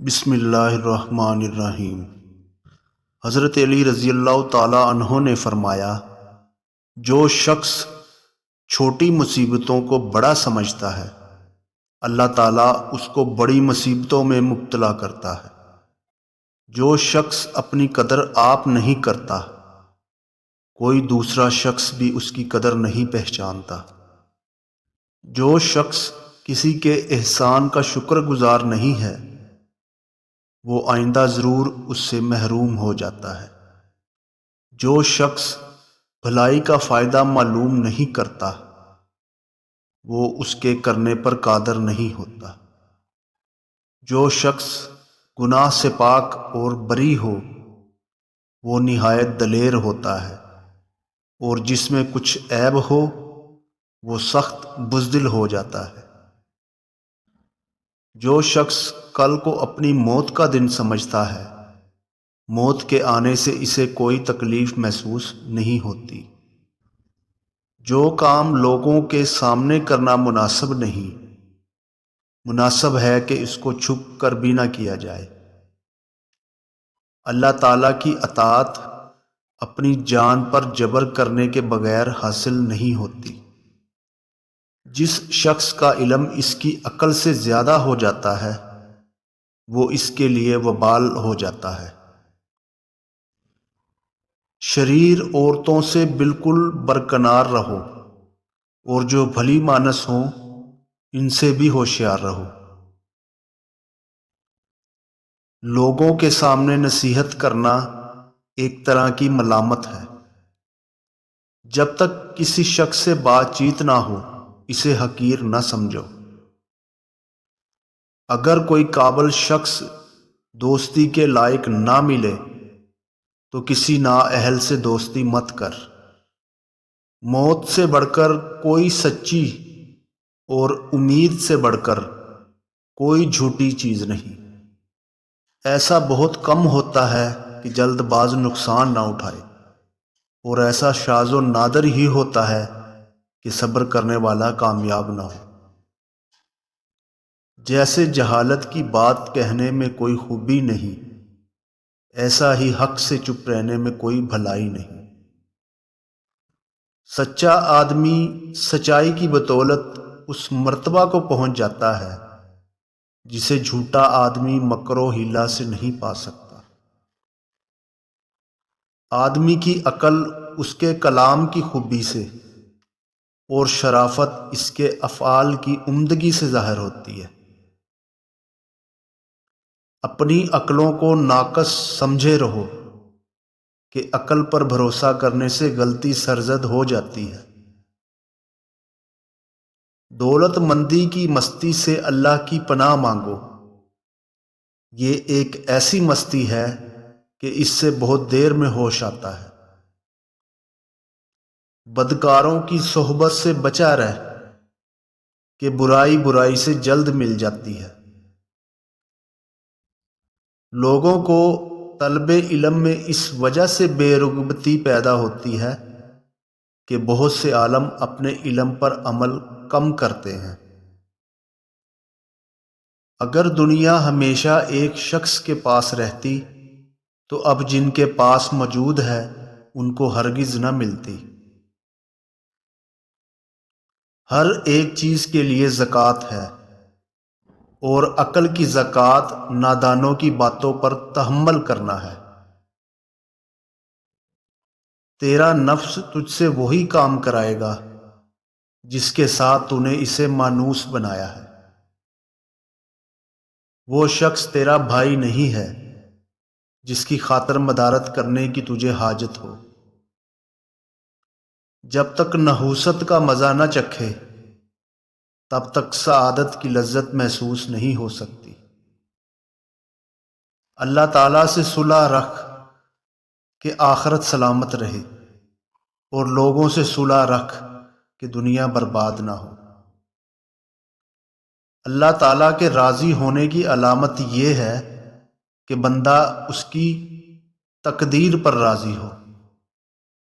بسم اللہ الرحمن الرحیم۔ حضرت علی رضی اللہ تعالی عنہ نے فرمایا، جو شخص چھوٹی مصیبتوں کو بڑا سمجھتا ہے اللہ تعالیٰ اس کو بڑی مصیبتوں میں مبتلا کرتا ہے۔ جو شخص اپنی قدر آپ نہیں کرتا کوئی دوسرا شخص بھی اس کی قدر نہیں پہچانتا۔ جو شخص کسی کے احسان کا شکر گزار نہیں ہے وہ آئندہ ضرور اس سے محروم ہو جاتا ہے۔ جو شخص بھلائی کا فائدہ معلوم نہیں کرتا وہ اس کے کرنے پر قادر نہیں ہوتا۔ جو شخص گناہ سے پاک اور بری ہو وہ نہایت دلیر ہوتا ہے، اور جس میں کچھ عیب ہو وہ سخت بزدل ہو جاتا ہے۔ جو شخص کل کو اپنی موت کا دن سمجھتا ہے موت کے آنے سے اسے کوئی تکلیف محسوس نہیں ہوتی۔ جو کام لوگوں کے سامنے کرنا مناسب نہیں مناسب ہے کہ اس کو چھپ کر بھی نہ کیا جائے۔ اللہ تعالیٰ کی اطاعت اپنی جان پر جبر کرنے کے بغیر حاصل نہیں ہوتی۔ جس شخص کا علم اس کی عقل سے زیادہ ہو جاتا ہے وہ اس کے لیے وبال ہو جاتا ہے۔ شریر عورتوں سے بالکل برکنار رہو، اور جو بھلی مانس ہوں ان سے بھی ہوشیار رہو۔ لوگوں کے سامنے نصیحت کرنا ایک طرح کی ملامت ہے۔ جب تک کسی شخص سے بات چیت نہ ہو اسے حقیر نہ سمجھو۔ اگر کوئی قابل شخص دوستی کے لائق نہ ملے تو کسی نااہل سے دوستی مت کر۔ موت سے بڑھ کر کوئی سچی اور امید سے بڑھ کر کوئی جھوٹی چیز نہیں۔ ایسا بہت کم ہوتا ہے کہ جلد باز نقصان نہ اٹھائے، اور ایسا شاذ و نادر ہی ہوتا ہے کہ صبر کرنے والا کامیاب نہ ہو۔ جیسے جہالت کی بات کہنے میں کوئی خوبی نہیں ایسا ہی حق سے چپ رہنے میں کوئی بھلائی نہیں۔ سچا آدمی سچائی کی بدولت اس مرتبہ کو پہنچ جاتا ہے جسے جھوٹا آدمی مکر و حیلہ سے نہیں پا سکتا۔ آدمی کی عقل اس کے کلام کی خوبی سے اور شرافت اس کے افعال کی عمدگی سے ظاہر ہوتی ہے۔ اپنی عقلوں کو ناقص سمجھے رہو کہ عقل پر بھروسہ کرنے سے غلطی سرزد ہو جاتی ہے۔ دولت مندی کی مستی سے اللہ کی پناہ مانگو، یہ ایک ایسی مستی ہے کہ اس سے بہت دیر میں ہوش آتا ہے۔ بدکاروں کی صحبت سے بچا رہ کہ برائی برائی سے جلد مل جاتی ہے۔ لوگوں کو طلب علم میں اس وجہ سے بے رغبتی پیدا ہوتی ہے کہ بہت سے عالم اپنے علم پر عمل کم کرتے ہیں۔ اگر دنیا ہمیشہ ایک شخص کے پاس رہتی تو اب جن کے پاس موجود ہے ان کو ہرگز نہ ملتی۔ ہر ایک چیز کے لیے زکوٰۃ ہے، اور عقل کی زکوٰۃ نادانوں کی باتوں پر تحمل کرنا ہے۔ تیرا نفس تجھ سے وہی کام کرائے گا جس کے ساتھ تو نے اسے مانوس بنایا ہے۔ وہ شخص تیرا بھائی نہیں ہے جس کی خاطر مدارت کرنے کی تجھے حاجت ہو۔ جب تک نحوست کا مزہ نہ چکھے تب تک سعادت کی لذت محسوس نہیں ہو سکتی۔ اللہ تعالیٰ سے صلح رکھ کہ آخرت سلامت رہے، اور لوگوں سے صلح رکھ کہ دنیا برباد نہ ہو۔ اللہ تعالیٰ کے راضی ہونے کی علامت یہ ہے کہ بندہ اس کی تقدیر پر راضی ہو۔